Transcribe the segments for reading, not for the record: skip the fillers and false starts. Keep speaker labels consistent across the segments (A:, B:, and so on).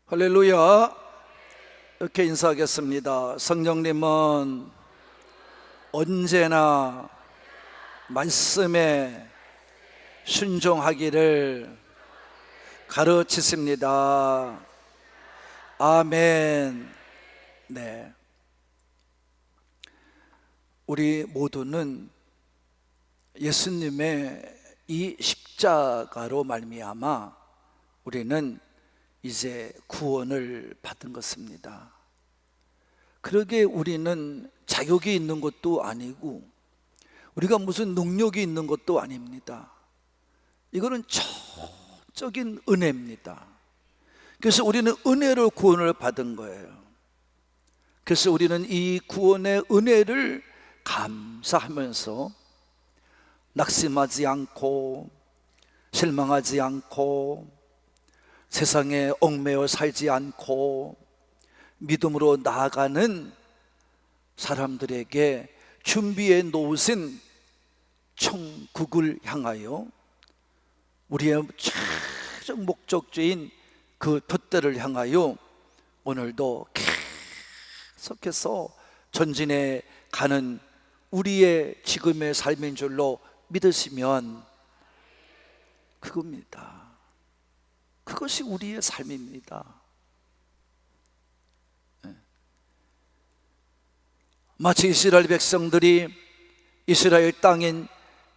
A: 할렐루야. 이렇게 인사하겠습니다. 성령님은 언제나 말씀에 순종하기를 가르치십니다. 아멘. 네, 우리 모두는 예수님의 이 십자가로 말미암아 우리는 이제 구원을 받은 것입니다. 그러게 우리는 자격이 있는 것도 아니고 우리가 무슨 능력이 있는 것도 아닙니다. 이거는 전적인 은혜입니다. 그래서 우리는 은혜로 구원을 받은 거예요. 그래서 우리는 이 구원의 은혜를 감사하면서 낙심하지 않고 실망하지 않고 세상에 얽매여 살지 않고 믿음으로 나아가는 사람들에게 준비해 놓으신 천국을 향하여 우리의 최종 목적지인 그 돛대를 향하여 오늘도 계속해서 전진해 가는 우리의 지금의 삶인 줄로 믿으시면 그겁니다. 그것이 우리의 삶입니다. 마치 이스라엘 백성들이 이스라엘 땅인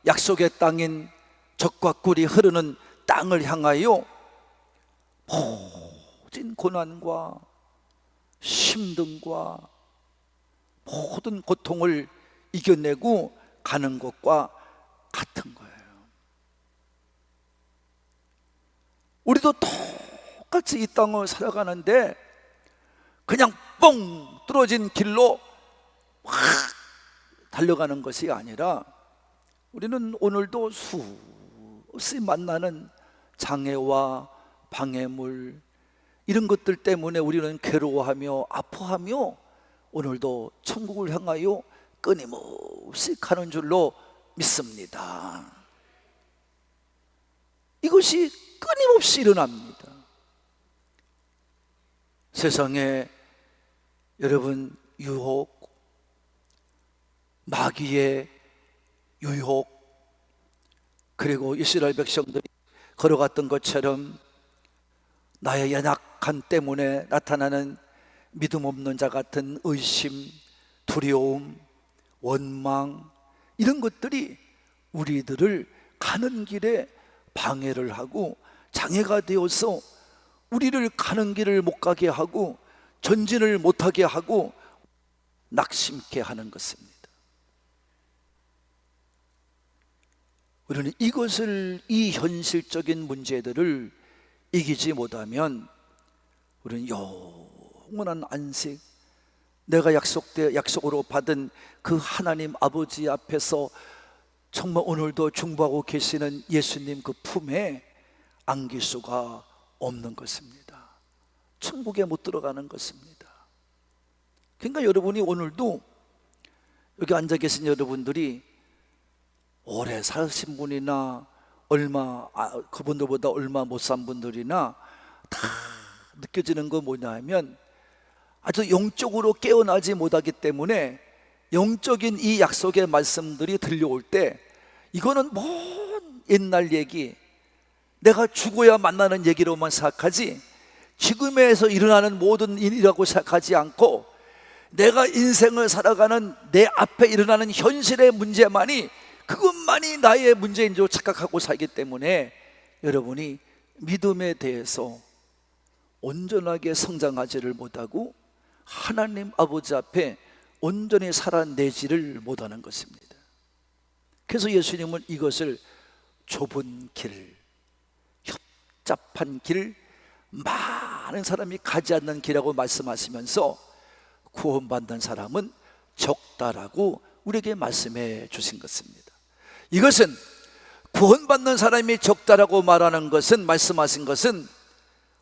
A: 약속의 땅인 젖과 꿀이 흐르는 땅을 향하여 모든 고난과 힘듦과 모든 고통을 이겨내고 가는 것과 같은 거예요. 우리도 똑같이 이 땅을 살아가는데 그냥 뻥 뚫어진 길로 확 달려가는 것이 아니라 우리는 오늘도 수없이 만나는 장애와 방해물 이런 것들 때문에 우리는 괴로워하며 아파하며 오늘도 천국을 향하여 끊임없이 가는 줄로 믿습니다. 이것이 끊임없이 일어납니다. 세상에 여러분 유혹, 마귀의 유혹, 그리고 이스라엘 백성들이 걸어갔던 것처럼 나의 연약함 때문에 나타나는 믿음 없는 자 같은 의심, 두려움, 원망 이런 것들이 우리들을 가는 길에 방해를 하고 장애가 되어서 우리를 가는 길을 못 가게 하고 전진을 못하게 하고 낙심케 하는 것입니다. 우리는 이 현실적인 문제들을 이기지 못하면 우리는 영원한 안식, 내가 약속으로 받은 그 하나님 아버지 앞에서 정말 오늘도 중보하고 계시는 예수님 그 품에 안길 수가 없는 것입니다. 천국에 못 들어가는 것입니다. 그러니까 여러분이 오늘도 여기 앉아 계신 여러분들이 오래 사신 분이나 그분들보다 얼마 못 산 분들이나 다 느껴지는 거 뭐냐면 아주 영적으로 깨어나지 못하기 때문에 영적인 이 약속의 말씀들이 들려올 때 이거는 먼 옛날 얘기, 내가 죽어야 만나는 얘기로만 생각하지 지금에서 일어나는 모든 일이라고 생각하지 않고 내가 인생을 살아가는 내 앞에 일어나는 현실의 문제만이 그것만이 나의 문제인 줄 착각하고 살기 때문에 여러분이 믿음에 대해서 온전하게 성장하지를 못하고 하나님 아버지 앞에 온전히 살아내지를 못하는 것입니다. 그래서 예수님은 이것을 좁은 길, 협잡한 길, 많은 사람이 가지 않는 길이라고 말씀하시면서 구원받는 사람은 적다라고 우리에게 말씀해 주신 것입니다. 이것은 구원받는 사람이 적다라고 말하는 것은, 말씀하신 것은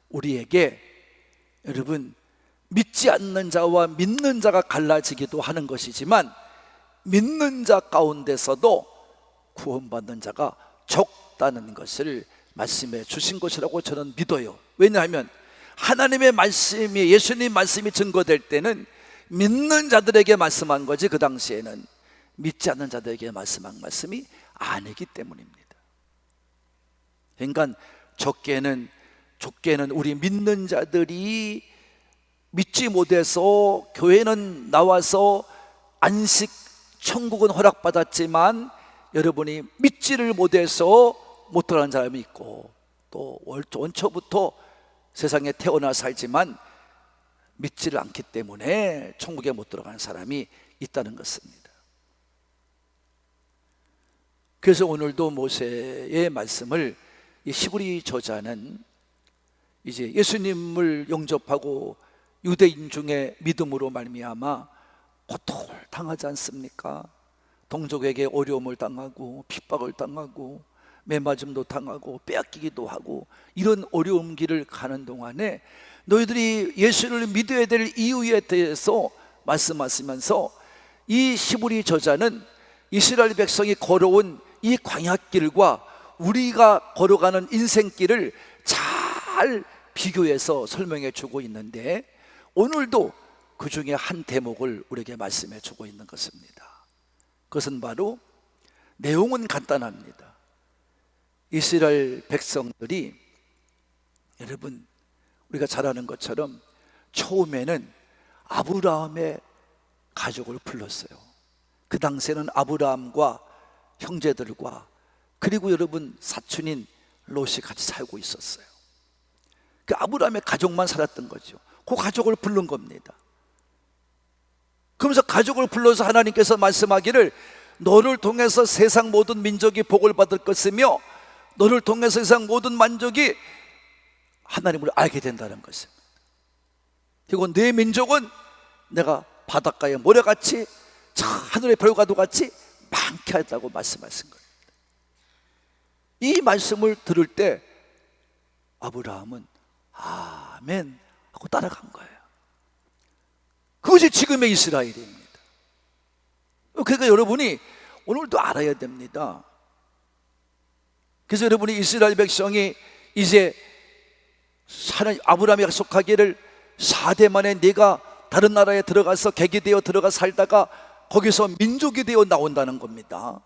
A: 우리에게 여러분 믿지 않는 자와 믿는 자가 갈라지기도 하는 것이지만 믿는 자 가운데서도 구원받는 자가 적다는 것을 말씀해 주신 것이라고 저는 믿어요. 왜냐하면 하나님의 말씀이, 예수님 말씀이 증거될 때는 믿는 자들에게 말씀한 거지, 그 당시에는 믿지 않는 자들에게 말씀한 말씀이 아니기 때문입니다. 그러니까 좁게는 우리 믿는 자들이 믿지 못해서 교회는 나와서 안식 천국은 허락받았지만 여러분이 믿지를 못해서 못 들어가는 사람이 있고, 또 원초부터 세상에 태어나 살지만 믿지를 않기 때문에 천국에 못 들어가는 사람이 있다는 것입니다. 그래서 오늘도 모세의 말씀을 이 히브리 저자는 이제 예수님을 영접하고 유대인 중에 믿음으로 말미암아 고통을 당하지 않습니까? 동족에게 어려움을 당하고 핍박을 당하고 매맞음도 당하고 빼앗기기도 하고, 이런 어려움 길을 가는 동안에 너희들이 예수를 믿어야 될 이유에 대해서 말씀하시면서 이 히브리 저자는 이스라엘 백성이 걸어온 이 광야길과 우리가 걸어가는 인생길을 잘 비교해서 설명해 주고 있는데, 오늘도 그 중에 한 대목을 우리에게 말씀해 주고 있는 것입니다. 그것은 바로, 내용은 간단합니다. 이스라엘 백성들이, 여러분 우리가 잘 아는 것처럼 처음에는 아브라함의 가족을 불렀어요. 그 당시에는 아브라함과 형제들과 그리고 여러분 사촌인 롯이 같이 살고 있었어요. 그 아브라함의 가족만 살았던 거죠. 그 가족을 부른 겁니다. 그러면서 가족을 불러서 하나님께서 말씀하기를, 너를 통해서 세상 모든 민족이 복을 받을 것이며 너를 통해서 세상 모든 만족이 하나님을 알게 된다는 것입니다. 그리고 내 민족은 내가 바닷가의 모래같이 저 하늘의 별과도 같이 많게 하다고 말씀하신 거예요. 이 말씀을 들을 때 아브라함은 아멘 하고 따라간 거예요. 그것이 지금의 이스라엘입니다. 그러니까 여러분이 오늘도 알아야 됩니다. 그래서 여러분이 이스라엘 백성이 이제 아브라함이 약속하기를 4대 만에 네가 다른 나라에 들어가서 객이 되어 들어가 살다가 거기서 민족이 되어 나온다는 겁니다.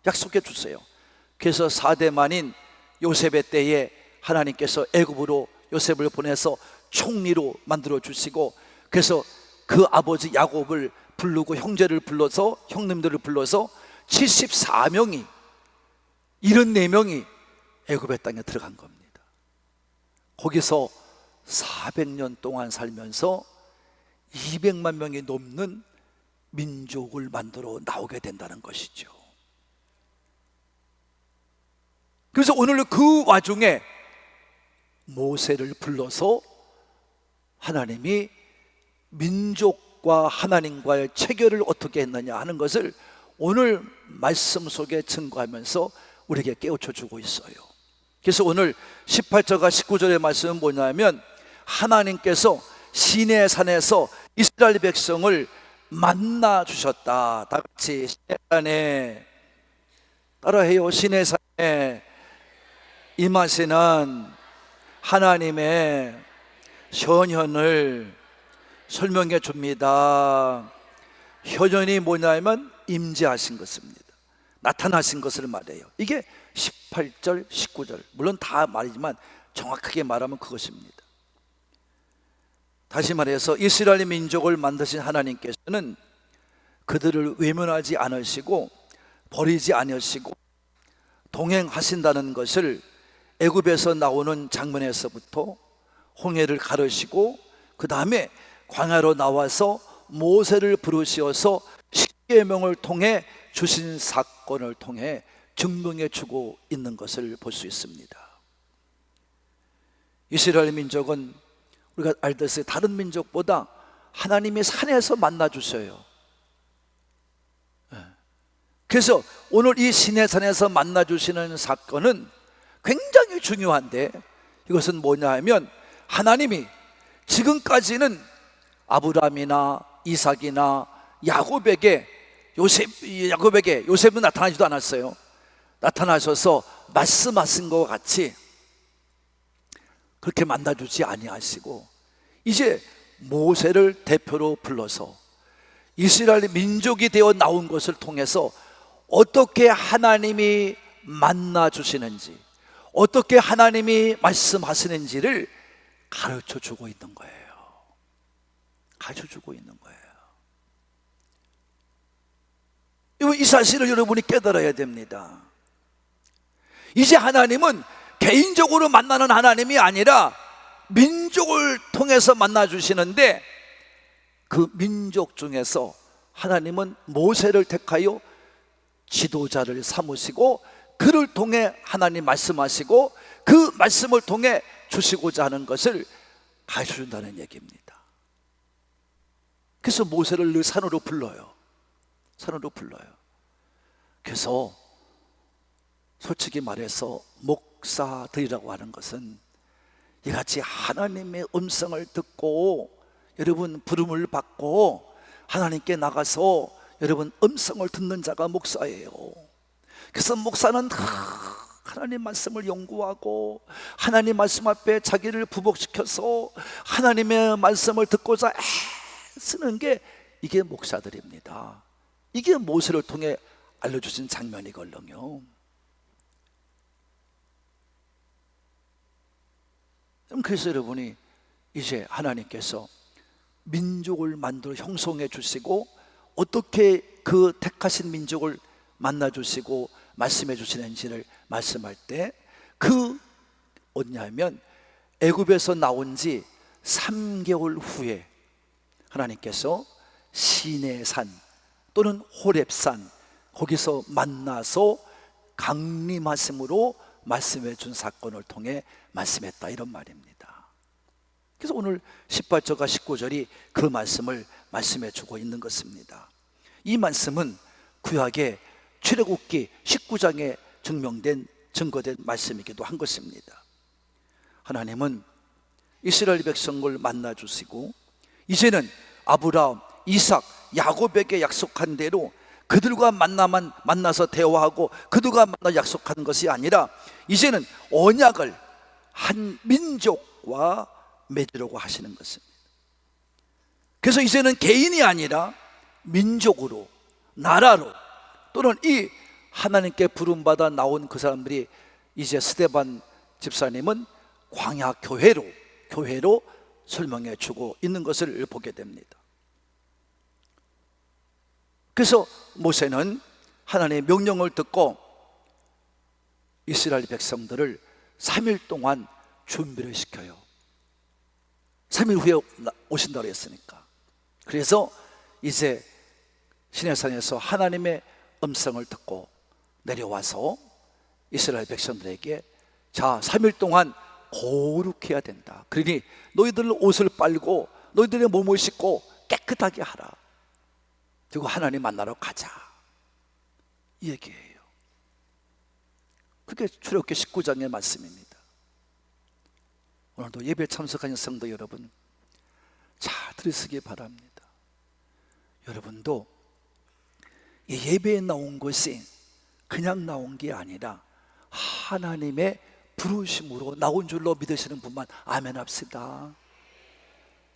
A: 약속해 주세요. 그래서 4대 만인 요셉의 때에 하나님께서 애굽으로 요셉을 보내서 총리로 만들어 주시고, 그래서 그 아버지 야곱을 부르고 형제를 불러서, 형님들을 불러서 74명이 74명이 애굽의 땅에 들어간 겁니다. 거기서 400년 동안 살면서 200만 명이 넘는 민족을 만들어 나오게 된다는 것이죠. 그래서 오늘 그 와중에 모세를 불러서 하나님이 민족과 하나님과의 체결을 어떻게 했느냐 하는 것을 오늘 말씀 속에 증거하면서 우리에게 깨우쳐 주고 있어요. 그래서 오늘 18절과 19절의 말씀은 뭐냐면, 하나님께서 시내 산에서 이스라엘 백성을 만나 주셨다. 다 같이 시내산에 따라해요. 시내산에 임하시는 하나님의 현현을 설명해 줍니다. 현현이 뭐냐면 임재하신 것입니다. 나타나신 것을 말해요. 이게 18절, 19절, 물론 다 말이지만 정확하게 말하면 그것입니다. 다시 말해서 이스라엘 민족을 만드신 하나님께서는 그들을 외면하지 않으시고 버리지 않으시고 동행하신다는 것을 애굽에서 나오는 장면에서부터 홍해를 가르시고, 그 다음에 광야로 나와서 모세를 부르시어서 십계명을 통해 주신 사건을 통해 증명해 주고 있는 것을 볼 수 있습니다. 이스라엘 민족은 우리가 알듯이 다른 민족보다 하나님이 산에서 만나 주셔요. 그래서 오늘 이 시내산에서 만나 주시는 사건은 굉장히 중요한데, 이것은 뭐냐 하면, 하나님이 지금까지는 아브라함이나 이삭이나 야곱에게 요셉은 나타나지도 않았어요. 나타나셔서 말씀하신 것 같이 그렇게 만나주지 아니하시고 이제 모세를 대표로 불러서 이스라엘 민족이 되어 나온 것을 통해서 어떻게 하나님이 만나주시는지, 어떻게 하나님이 말씀하시는지를 가르쳐주고 있는 거예요. 가르쳐주고 있는 거예요. 이 사실을 여러분이 깨달아야 됩니다. 이제 하나님은 개인적으로 만나는 하나님이 아니라 민족을 통해서 만나주시는데, 그 민족 중에서 하나님은 모세를 택하여 지도자를 삼으시고 그를 통해 하나님 말씀하시고 그 말씀을 통해 주시고자 하는 것을 가르쳐준다는 얘기입니다. 그래서 모세를 늘 산으로 불러요. 산으로 불러요. 그래서 솔직히 말해서 목사들이라고 하는 것은 이같이 하나님의 음성을 듣고 여러분 부름을 받고 하나님께 나가서 여러분 음성을 듣는 자가 목사예요. 그래서 목사는 하나님 말씀을 연구하고 하나님 말씀 앞에 자기를 부복시켜서 하나님의 말씀을 듣고자 쓰는 게 이게 목사들입니다. 이게 모세를 통해 알려주신 장면이걸요. 그래서 여러분이 이제 하나님께서 민족을 만들어 형성해 주시고 어떻게 그 택하신 민족을 만나 주시고 말씀해 주시는지를 말씀할 때, 그 뭐냐면 애굽에서 나온 지 3개월 후에 하나님께서 시내산 또는 호렙산, 거기서 만나서 강림하심으로 말씀해 준 사건을 통해 말씀했다, 이런 말입니다. 그래서 오늘 18절과 19절이 그 말씀을 말씀해 주고 있는 것입니다. 이 말씀은 구약의 출애굽기 19장에 증거된 말씀이기도 한 것입니다. 하나님은 이스라엘 백성을 만나 주시고 이제는 아브라함, 이삭, 야곱에게 약속한 대로 그들과 만나서 대화하고 그들과 만나 약속하는 것이 아니라 이제는 언약을 한 민족과 맺으려고 하시는 것입니다. 그래서 이제는 개인이 아니라 민족으로, 나라로, 또는 이 하나님께 부름받아 나온 그 사람들이 이제 스데반 집사님은 광야 교회로 설명해 주고 있는 것을 보게 됩니다. 그래서 모세는 하나님의 명령을 듣고 이스라엘 백성들을 3일 동안 준비를 시켜요. 3일 후에 오신다고 했으니까. 그래서 이제 시내산에서 하나님의 음성을 듣고 내려와서 이스라엘 백성들에게, 자, 3일 동안 거룩해야 된다. 그러니 너희들 옷을 빨고 너희들의 몸을 씻고 깨끗하게 하라. 그리고 하나님 만나러 가자, 이 얘기예요. 그게 출애굽기 19장의 말씀입니다. 오늘도 예배 참석하는 성도 여러분, 잘 들으시기 바랍니다. 여러분도 이 예배에 나온 것이 그냥 나온 게 아니라 하나님의 부르심으로 나온 줄로 믿으시는 분만 아멘 합시다.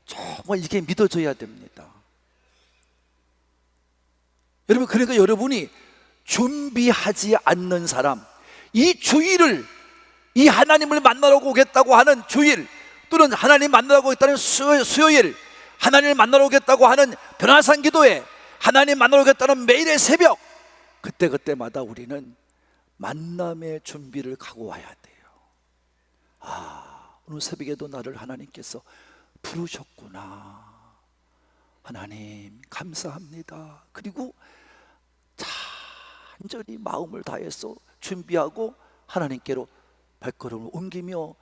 A: 정말 이게 믿어져야 됩니다. 여러분, 그러니까 여러분이 준비하지 않는 사람, 이 주일을, 이 하나님을 만나러 오겠다고 하는 주일, 또는 하나님 만나러 오겠다는 수요일, 하나님을 만나러 오겠다고 하는 변화산 기도회, 하나님 만나러 오겠다는 매일의 새벽, 그때마다 우리는 만남의 준비를 갖고 와야 돼요. 오늘 새벽에도 나를 하나님께서 부르셨구나, 하나님 감사합니다. 그리고 간절히 마음을 다해서 준비하고 하나님께로 발걸음을 옮기며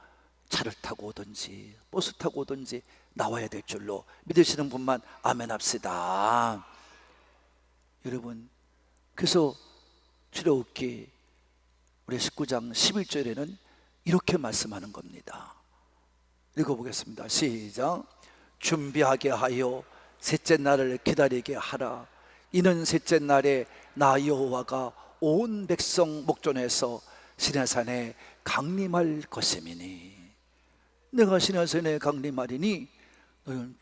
A: 차를 타고 오든지 버스 타고 오든지 나와야 될 줄로 믿으시는 분만 아멘 합시다. 여러분, 그래서 출애굽기 우리 19장 11절에는 이렇게 말씀하는 겁니다. 읽어보겠습니다. 시작. 준비하게 하여 셋째 날을 기다리게 하라. 이는 셋째 날에 나 여호와가 온 백성 목전에서 시내산에 강림할 것임이니 내가 시내산에 강림하리니 너는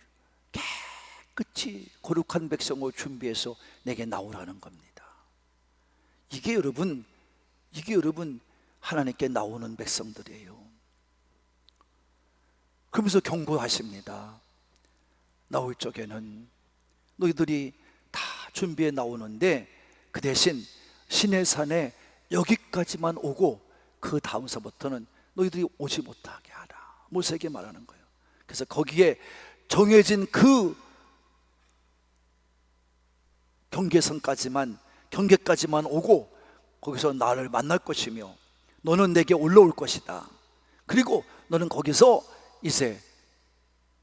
A: 깨끗이 거룩한 백성을 준비해서 내게 나오라는 겁니다. 이게 여러분 하나님께 나오는 백성들이에요. 그러면서 경고하십니다. 나올 적에는 너희들이 다 준비해 나오는데 그 대신 시내산에 여기까지만 오고 그 다음서부터는 너희들이 오지 못하게 하라. 모세에게 말하는 거예요. 그래서 거기에 정해진 그 경계까지만 오고 거기서 나를 만날 것이며 너는 내게 올라올 것이다. 그리고 너는 거기서 이제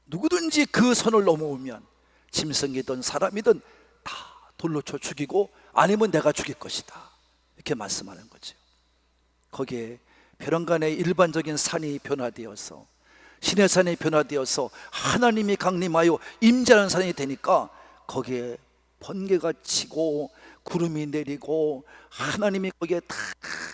A: 누구든지 그 선을 넘어오면 짐승이든 사람이든 다 돌로 쳐 죽이고 아니면 내가 죽일 것이다. 이렇게 말씀하는 거죠. 거기에 벼랑간의 일반적인 산이 변화되어서 시내산이 변화되어서 하나님이 강림하여 임재하는 산이 되니까 거기에 번개가 치고 구름이 내리고 하나님이 거기에 다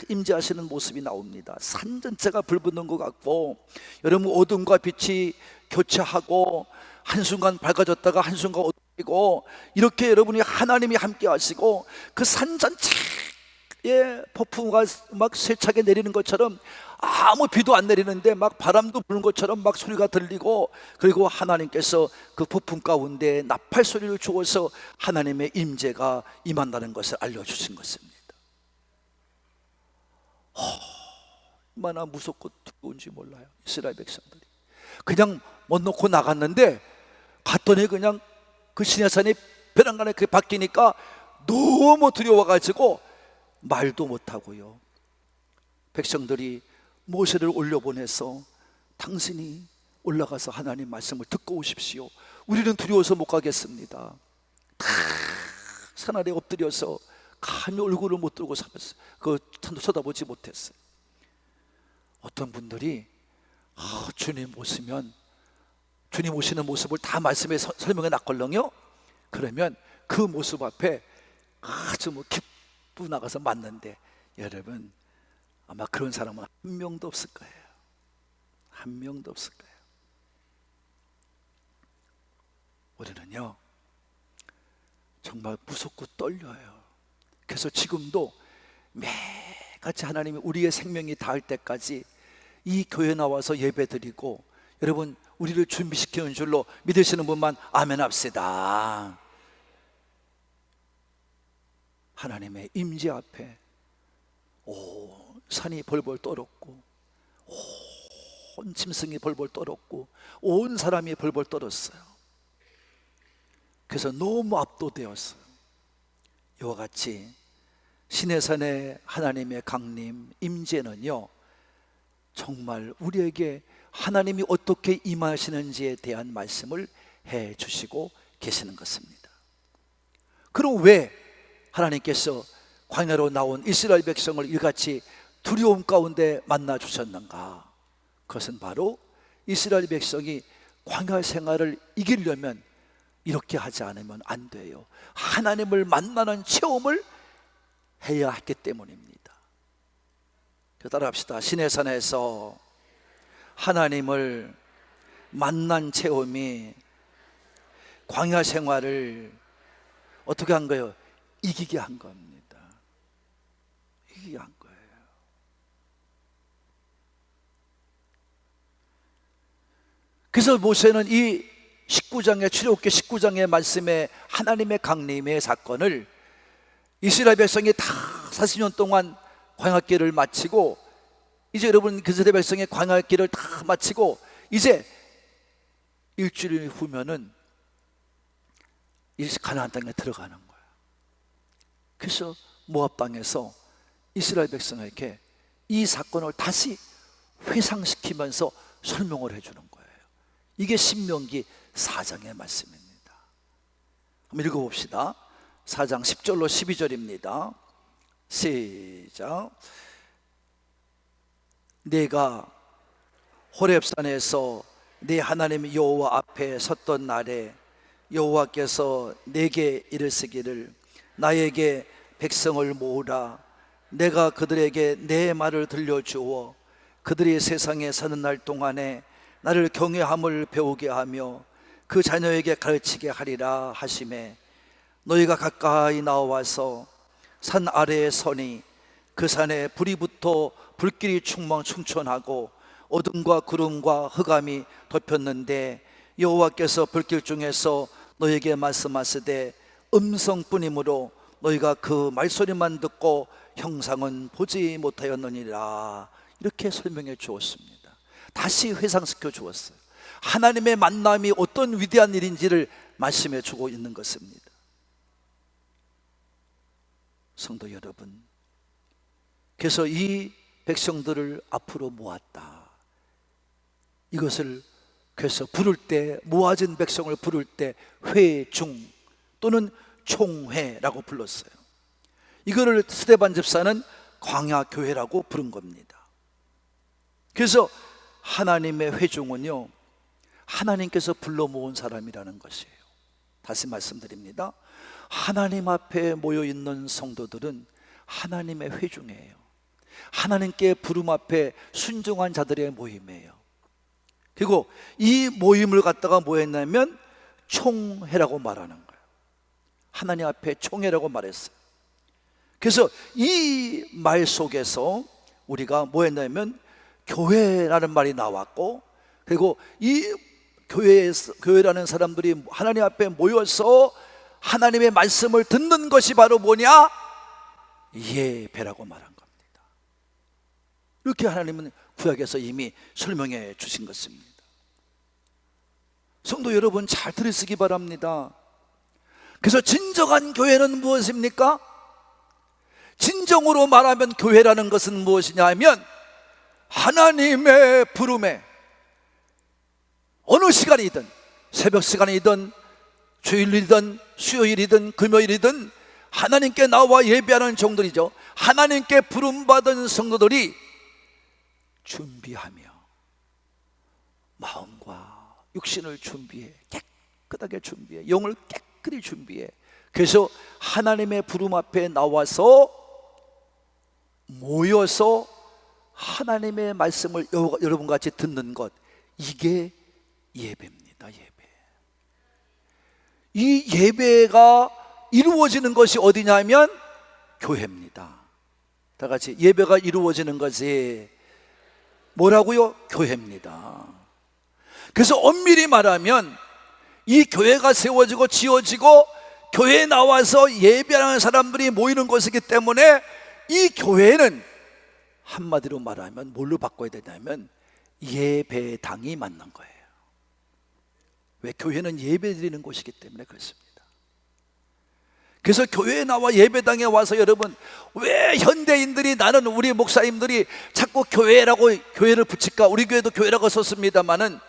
A: 임재하시는 모습이 나옵니다. 산 전체가 불붙는 것 같고 여러분 어둠과 빛이 교차하고 한순간 밝아졌다가 한순간 어두워지고 이렇게 여러분이 하나님이 함께 하시고 그 산 전체에 폭풍우가 막 세차게 내리는 것처럼 아무 비도 안 내리는데 막 바람도 부는 것처럼 막 소리가 들리고 그리고 하나님께서 그 폭풍 가운데 나팔 소리를 주어서 하나님의 임재가 임한다는 것을 알려주신 것입니다. 얼마나 무섭고 두려운지 몰라요. 이스라엘 백성들이 그냥 못 놓고 나갔는데 갔더니 그냥 그 시내산이 벼랑간에 그게 바뀌니까 너무 두려워가지고 말도 못하고요. 백성들이 모세를 올려보내서 당신이 올라가서 하나님 말씀을 듣고 오십시오. 우리는 두려워서 못 가겠습니다. 다 산 아래 엎드려서 감히 얼굴을 못 들고 살았어요. 그 산도 쳐다보지 못했어요. 어떤 분들이 주님 오시면 주님 오시는 모습을 다 말씀에 설명해 놨걸렁요. 그러면 그 모습 앞에 아주 기쁘 나가서 맞는데 여러분 아마 그런 사람은 한 명도 없을 거예요. 한 명도 없을 거예요. 우리는요 정말 무섭고 떨려요. 그래서 지금도 매같이 하나님이 우리의 생명이 닿을 때까지 이 교회 나와서 예배드리고 여러분 우리를 준비시키는 줄로 믿으시는 분만 아멘 합시다. 하나님의 임재 앞에 온 산이 벌벌 떨었고 온 짐승이 벌벌 떨었고 온 사람이 벌벌 떨었어요. 그래서 너무 압도되었어요. 이와 같이 시내산의 하나님의 강림 임재는요 정말 우리에게 하나님이 어떻게 임하시는지에 대한 말씀을 해 주시고 계시는 것입니다. 그럼 왜 하나님께서 광야로 나온 이스라엘 백성을 이같이 두려움 가운데 만나 주셨는가? 그것은 바로 이스라엘 백성이 광야 생활을 이기려면 이렇게 하지 않으면 안 돼요. 하나님을 만나는 체험을 해야 했기 때문입니다. 따라합시다. 시내산에서 하나님을 만난 체험이 광야 생활을 어떻게 한 거예요? 이기게 한 겁니다. 이기게 한 거예요. 그래서 모세는 이 19장의 출애굽기 19장의 말씀에 하나님의 강림의 사건을 이스라엘 백성이 다 40년 동안 광야길을 마치고 이제 여러분 그 세대 백성의 광야길을 다 마치고 이제 일주일 후면은 이제 가나안 땅에 들어가는 거예요. 그래서 모압 땅에서 이스라엘 백성에게 이 사건을 다시 회상시키면서 설명을 해주는 거예요. 이게 신명기 4장의 말씀입니다. 한번 읽어봅시다. 4장 10절로 12절입니다. 시작. 내가 호렙산에서 네 하나님 여호와 앞에 섰던 날에 여호와께서 내게 이르시기를 나에게 백성을 모으라 내가 그들에게 내 말을 들려주어 그들이 세상에 사는 날 동안에 나를 경외함을 배우게 하며 그 자녀에게 가르치게 하리라 하시매, 너희가 가까이 나와서 산 아래에 서니 그 산에 불이 붙어 불길이 충천하고 어둠과 구름과 흑암이 덮였는데 여호와께서 불길 중에서 너희에게 말씀하시되 음성뿐이므로 너희가 그 말소리만 듣고 형상은 보지 못하였느니라. 이렇게 설명해 주었습니다. 다시 회상시켜 주었어요. 하나님의 만남이 어떤 위대한 일인지를 말씀해 주고 있는 것입니다. 성도 여러분, 그래서 이 백성들을 앞으로 모았다. 이것을 그래서 부를 때, 모아진 백성을 부를 때 회중 또는 총회라고 불렀어요. 이거를 스데반 집사는 광야교회라고 부른 겁니다. 그래서 하나님의 회중은요, 하나님께서 불러 모은 사람이라는 것이에요. 다시 말씀드립니다. 하나님 앞에 모여있는 성도들은 하나님의 회중이에요. 하나님께 부름 앞에 순종한 자들의 모임이에요. 그리고 이 모임을 갖다가 뭐 했냐면 총회라고 말하는 거예요. 하나님 앞에 총회라고 말했어요. 그래서 이 말 속에서 우리가 뭐 했냐면 교회라는 말이 나왔고, 그리고 이 교회라는 사람들이 하나님 앞에 모여서 하나님의 말씀을 듣는 것이 바로 뭐냐? 예배라고 말한 겁니다. 이렇게 하나님은 구약에서 이미 설명해 주신 것입니다. 성도 여러분, 잘 들으시기 바랍니다. 그래서 진정한 교회는 무엇입니까? 진정으로 말하면 교회라는 것은 무엇이냐 하면 하나님의 부름에 어느 시간이든, 새벽 시간이든 주일이든 수요일이든 금요일이든 하나님께 나와 예배하는 종들이죠. 하나님께 부름받은 성도들이 준비하며 마음과 육신을 준비해, 깨끗하게 준비해, 영을 깨끗이 준비해. 그래서 하나님의 부름 앞에 나와서 모여서 하나님의 말씀을 여러분과 같이 듣는 것, 이게 예배입니다. 예배. 이 예배가 이루어지는 것이 어디냐면 교회입니다. 다 같이 예배가 이루어지는 것이 뭐라고요? 교회입니다. 그래서 엄밀히 말하면 이 교회가 세워지고 지어지고 교회에 나와서 예배하는 사람들이 모이는 것이기 때문에 이 교회는 한마디로 말하면 뭘로 바꿔야 되냐면 예배당이 맞는 거예요. 왜? 교회는 예배드리는 곳이기 때문에 그렇습니다. 그래서 교회에 나와 예배당에 와서 여러분, 왜 현대인들이, 나는 우리 목사님들이 자꾸 교회라고 교회를 붙일까? 우리 교회도 교회라고 썼습니다마는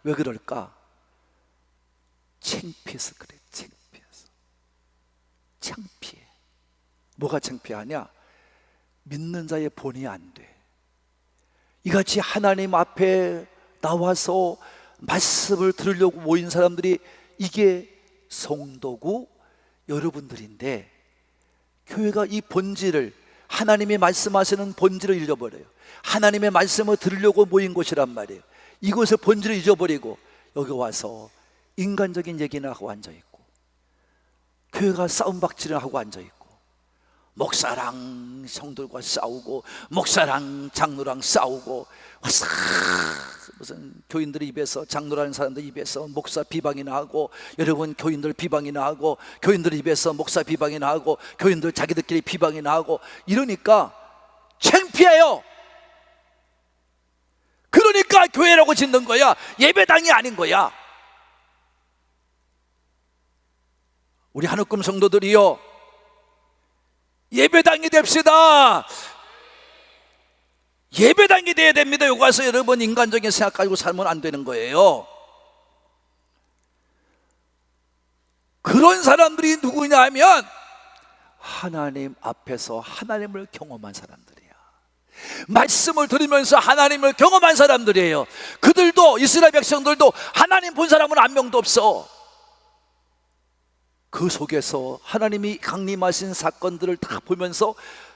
A: 왜 그럴까? 창피해서 그래. 창피해서. 창피해. 뭐가 창피하냐? 믿는 자의 본이 안 돼. 이같이 하나님 앞에 나와서 말씀을 들으려고 모인 사람들이, 이게 성도고 여러분들인데, 교회가 이 본질을, 하나님이 말씀하시는 본질을 잃어버려요. 하나님의 말씀을 들으려고 모인 곳이란 말이에요. 이곳의 본질을 잊어버리고 여기 와서 인간적인 얘기나 하고 앉아있고, 교회가 싸움박질을 하고 앉아있고, 목사랑 성들과 싸우고, 목사랑 장로랑 싸우고, 무슨 교인들 입에서, 장로라는 사람들 입에서 목사 비방이나 하고, 여러분 교인들 비방이나 하고, 교인들 입에서 목사 비방이나 하고, 교인들 자기들끼리 비방이나 하고, 이러니까 창피해요. 그러니까 교회라고 짓는 거야. 예배당이 아닌 거야. 우리 한옥금 성도들이요, 예배당이 됩시다. 예배당이 돼야 됩니다. 여기 와서 여러분 인간적인 생각 가지고 살면 안 되는 거예요. 그런 사람들이 누구냐 하면 하나님 앞에서 하나님을 경험한 사람들이야. 말씀을 들으면서 하나님을 경험한 사람들이에요. 그들도, 이스라엘 백성들도 하나님 본 사람은 한 명도 없어. 그 속에서 하나님이 강림하신 사건들을 다 보면서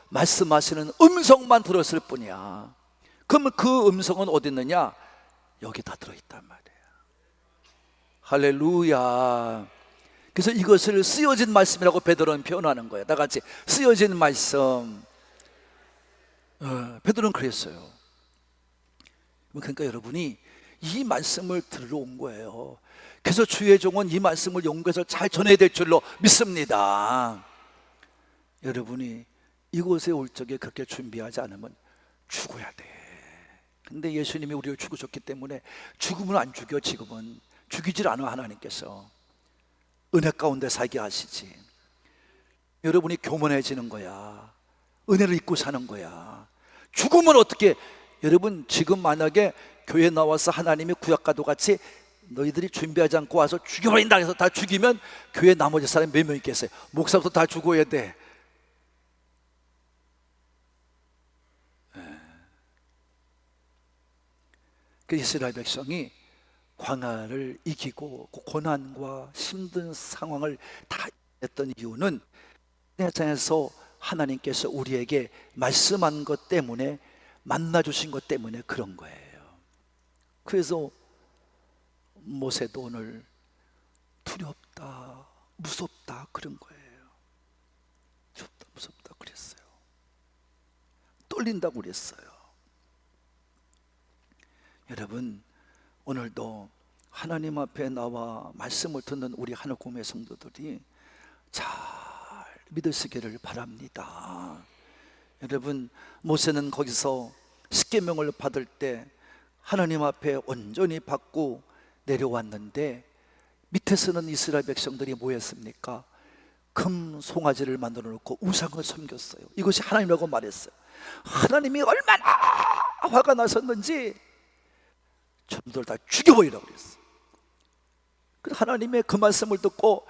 A: 말씀하시는 음성만 들었을 뿐이야. 그러면 그 음성은 어디 있느냐? 여기 다 들어있단 말이에요. 할렐루야. 그래서 이것을 쓰여진 말씀이라고 베드로는 표현하는 거예요. 다 같이 쓰여진 말씀. 베드로는 그랬어요. 그러니까 여러분이 이 말씀을 들으러 온 거예요. 그래서 주의 종은 이 말씀을 연구해서 잘 전해야 될 줄로 믿습니다. 여러분이 이곳에 올 적에 그렇게 준비하지 않으면 죽어야 돼. 근데 예수님이 우리를 죽으셨기 때문에 죽음을 안 죽여. 지금은 죽이질 않아. 하나님께서 은혜 가운데 살게 하시지. 여러분이 교만해지는 거야. 은혜를 잊고 사는 거야. 죽음은 어떻게, 여러분 지금 만약에 교회 나와서 하나님이 구약과도 같이 너희들이 준비하지 않고 와서 죽여버린다 해서 다 죽이면 교회 나머지 사람이 몇 명 있겠어요? 목사부터 다 죽어야 돼. 그 이스라엘 백성이 광야를 이기고 고난과 힘든 상황을 다 했던 이유는 세상에서 하나님께서 우리에게 말씀한 것 때문에, 만나주신 것 때문에 그런 거예요. 그래서 모세도 오늘 두렵다, 무섭다 그런 거예요. 두렵다, 무섭다 그랬어요. 떨린다고 그랬어요. 여러분, 오늘도 하나님 앞에 나와 말씀을 듣는 우리 하늘공의 성도들이 잘 믿으시기를 바랍니다. 여러분, 모세는 거기서 십계명을 받을 때 하나님 앞에 온전히 받고 내려왔는데, 밑에서는 이스라엘 백성들이 뭐 했습니까? 금 송아지를 만들어 놓고 우상을 섬겼어요. 이것이 하나님이라고 말했어요. 하나님이 얼마나 화가 나셨는지 전부들 다 죽여버리라고 그랬어요. 그래서 하나님의 그 말씀을 듣고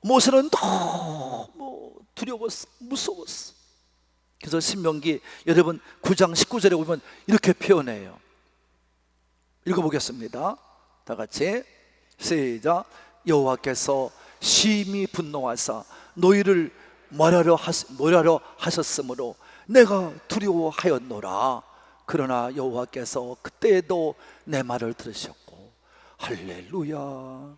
A: 모세는 너무 두려웠어, 무서웠어. 그래서 신명기 여러분 9장 19절에 보면 이렇게 표현해요. 읽어보겠습니다. 다 같이 시작. 여호와께서 심히 분노하사 너희를 멸하려 하셨으므로 내가 두려워하였노라. 그러나 여호와께서 그때에도 내 말을 들으셨고. 할렐루야.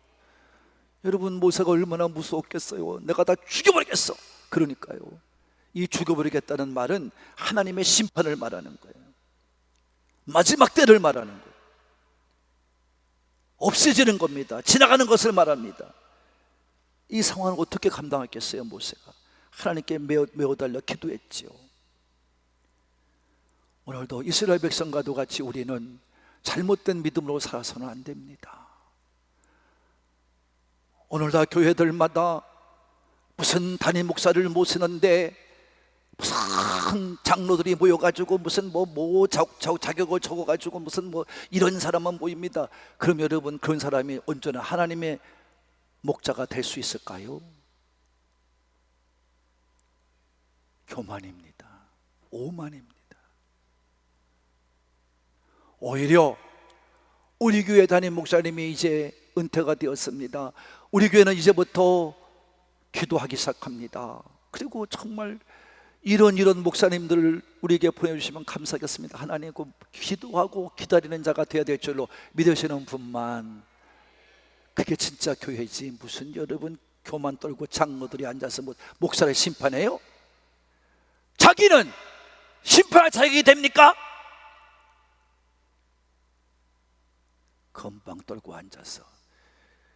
A: 여러분, 모세가 얼마나 무서웠겠어요. 내가 다 죽여버리겠어. 그러니까요, 이 죽여버리겠다는 말은 하나님의 심판을 말하는 거예요. 마지막 때를 말하는 거예요. 없어지는 겁니다. 지나가는 것을 말합니다. 이 상황을 어떻게 감당했겠어요? 모세가 하나님께 매어 달려 기도했지요. 오늘도 이스라엘 백성과도 같이 우리는 잘못된 믿음으로 살아서는 안 됩니다. 오늘 다 교회들마다 무슨 담임 목사를 모시는데 무슨 장로들이 모여가지고 무슨 자격을 적어가지고 무슨 이런 사람만 모입니다. 그럼 여러분, 그런 사람이 온전한 하나님의 목자가 될 수 있을까요? 교만입니다. 오만입니다. 오히려 우리 교회 담임 목사님이 이제 은퇴가 되었습니다. 우리 교회는 이제부터 기도하기 시작합니다. 그리고 정말 이런 목사님들을 우리에게 보내주시면 감사하겠습니다. 하나님, 기도하고 기다리는 자가 되어야 될 줄로 믿으시는 분만, 그게 진짜 교회지. 무슨 여러분 교만 떨고 장로들이 앉아서 목사를 심판해요? 자기는 심판할 자격이 됩니까? 건방 떨고 앉아서.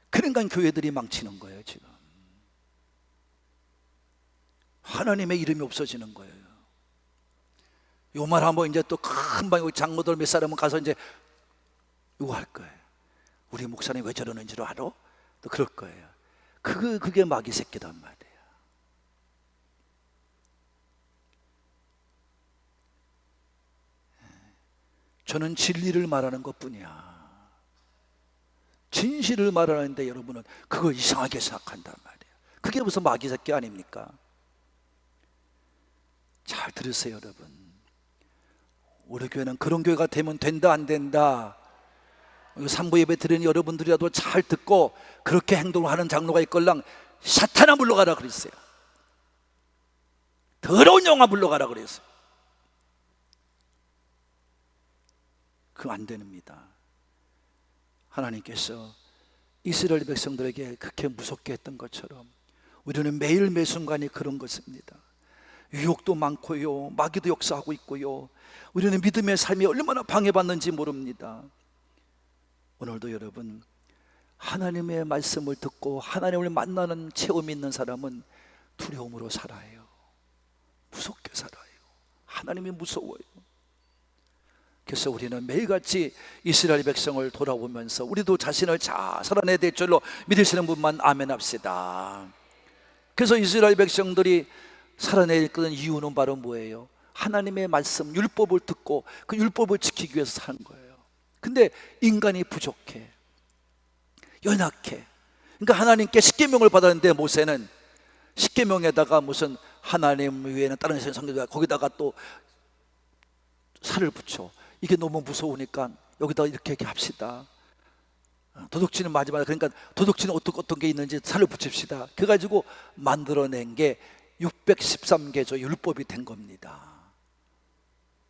A: 그러니까 교회들이 망치는 거예요. 지금 하나님의 이름이 없어지는 거예요. 요 말 한번 이제 또 금방 장로들 몇 사람은 가서 이제 이거 할 거예요. 우리 목사님 왜 저러는지를 알아? 또 그럴 거예요. 그게 마귀 새끼단 말이에요. 저는 진리를 말하는 것뿐이야. 진실을 말하는데 여러분은 그걸 이상하게 생각한단 말이에요. 그게 무슨 마귀 새끼 아닙니까? 잘 들으세요, 여러분. 우리 교회는 그런 교회가 되면 된다, 안 된다? 산부 예배 드리는 여러분들이라도 잘 듣고 그렇게 행동을 하는 장로가 있걸랑 사탄아 물러가라 그랬어요. 더러운 영화 불러가라 그랬어요. 그거 안 됩니다. 하나님께서 이스라엘 백성들에게 그렇게 무섭게 했던 것처럼 우리는 매일 매순간이 그런 것입니다. 유혹도 많고요, 마귀도 역사하고 있고요, 우리는 믿음의 삶이 얼마나 방해받는지 모릅니다. 오늘도 여러분, 하나님의 말씀을 듣고 하나님을 만나는 체험이 있는 사람은 두려움으로 살아요. 무섭게 살아요. 하나님이 무서워요. 그래서 우리는 매일같이 이스라엘 백성을 돌아보면서 우리도 자신을 잘 살아내야 될 줄로 믿으시는 분만 아멘 합시다. 그래서 이스라엘 백성들이 살아내야 되는 이유는 바로 뭐예요? 하나님의 말씀, 율법을 듣고 그 율법을 지키기 위해서 사는 거예요. 근데 인간이 부족해, 연약해. 그러니까 하나님께 십계명을 받았는데 모세는 십계명에다가 무슨 하나님 외에는 다른 신을 섬기지, 거기다가 또 살을 붙여. 이게 너무 무서우니까 여기다 이렇게 합시다. 도둑질은 마지막에, 그러니까 도둑질은 어떤 게 있는지 살을 붙입시다. 그래가지고 만들어낸 게 613개조 율법이 된 겁니다.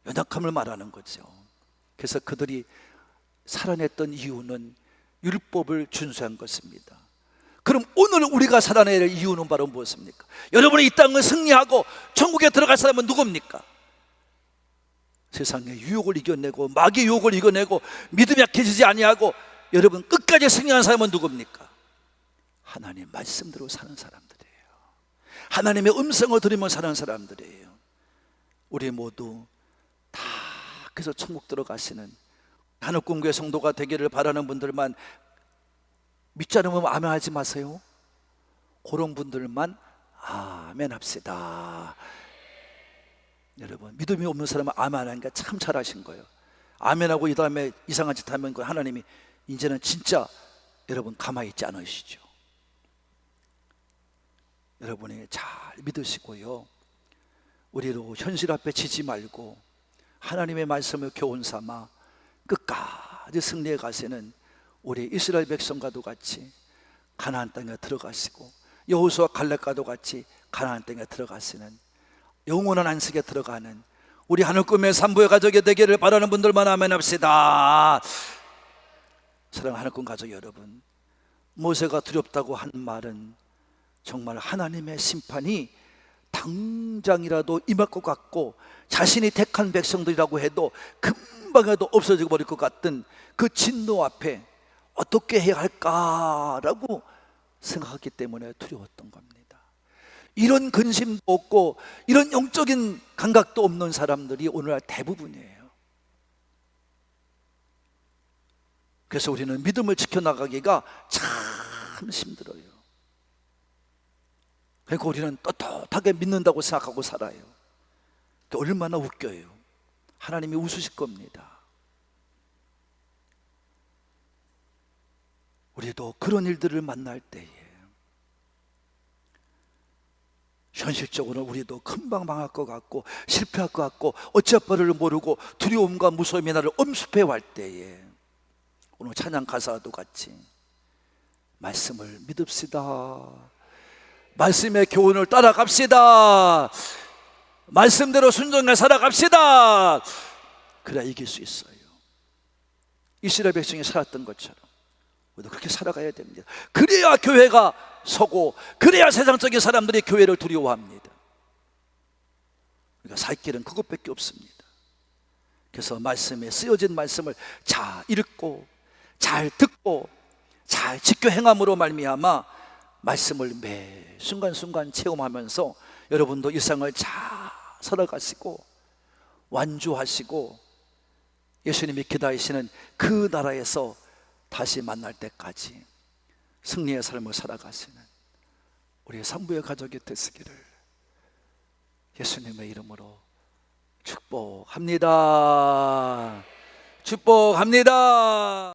A: 연약함을 말하는 거죠. 그래서 그들이 살아냈던 이유는 율법을 준수한 것입니다. 그럼 오늘 우리가 살아내야 할 이유는 바로 무엇입니까? 여러분이 이 땅을 승리하고 천국에 들어갈 사람은 누굽니까? 세상의 유혹을 이겨내고 마귀의 유혹을 이겨내고 믿음이 약해지지 아니하고 여러분 끝까지 승리한 사람은 누굽니까? 하나님의 말씀대로 사는 사람들이에요. 하나님의 음성을 들으며 사는 사람들이에요. 우리 모두 다 그래서 천국 들어가시는 하늘공교회 성도가 되기를 바라는 분들만, 믿지 않으면 아멘 하지 마세요. 그런 분들만 아멘 합시다. 여러분, 믿음이 없는 사람은 아멘 안 하니까 참 잘하신 거예요. 아멘하고 이 다음에 이상한 짓 하면 하나님이 이제는 진짜 여러분 가만히 있지 않으시죠. 여러분이 잘 믿으시고요, 우리도 현실 앞에 지지 말고 하나님의 말씀을 교훈 삼아 끝까지 승리해 가시는 우리 이스라엘 백성과도 같이 가나안 땅에 들어가시고 여호수아 갈렙과도 같이 가나안 땅에 들어가시는 영원한 안식에 들어가는 우리 하늘꿈의 산부의 가족이 되기를 바라는 분들만 아멘 합시다. 사랑하는 하늘꿈 가족 여러분, 모세가 두렵다고 한 말은 정말 하나님의 심판이 당장이라도 임할 것 같고 자신이 택한 백성들이라고 해도 금방에도 없어지고 버릴 것 같은 그 진노 앞에 어떻게 해야 할까라고 생각했기 때문에 두려웠던 겁니다. 이런 근심도 없고 이런 영적인 감각도 없는 사람들이 오늘날 대부분이에요. 그래서 우리는 믿음을 지켜나가기가 참 힘들어요. 그러니까 우리는 떳떳하게 믿는다고 생각하고 살아요. 얼마나 웃겨요. 하나님이 웃으실 겁니다. 우리도 그런 일들을 만날 때에 현실적으로 우리도 금방 망할 것 같고 실패할 것 같고 어찌할 바를 모르고 두려움과 무서움이 나를 엄습해할 때에 오늘 찬양 가사도 같이 말씀을 믿읍시다. 말씀의 교훈을 따라갑시다. 말씀대로 순종해 살아갑시다. 그래야 이길 수 있어요. 이스라엘 백성이 살았던 것처럼 우리도 그렇게 살아가야 됩니다. 그래야 교회가 서고 그래야 세상적인 사람들이 교회를 두려워합니다. 그러니까 살 길은 그것밖에 없습니다. 그래서 말씀에 쓰여진 말씀을 잘 읽고 잘 듣고 잘 지켜 행함으로 말미암아 말씀을 매 순간순간 체험하면서 여러분도 일상을 잘 살아가시고 완주하시고 예수님이 기다리시는 그 나라에서 다시 만날 때까지 승리의 삶을 살아가시는 우리 산부의 가족이 되시기를 예수님의 이름으로 축복합니다. 축복합니다.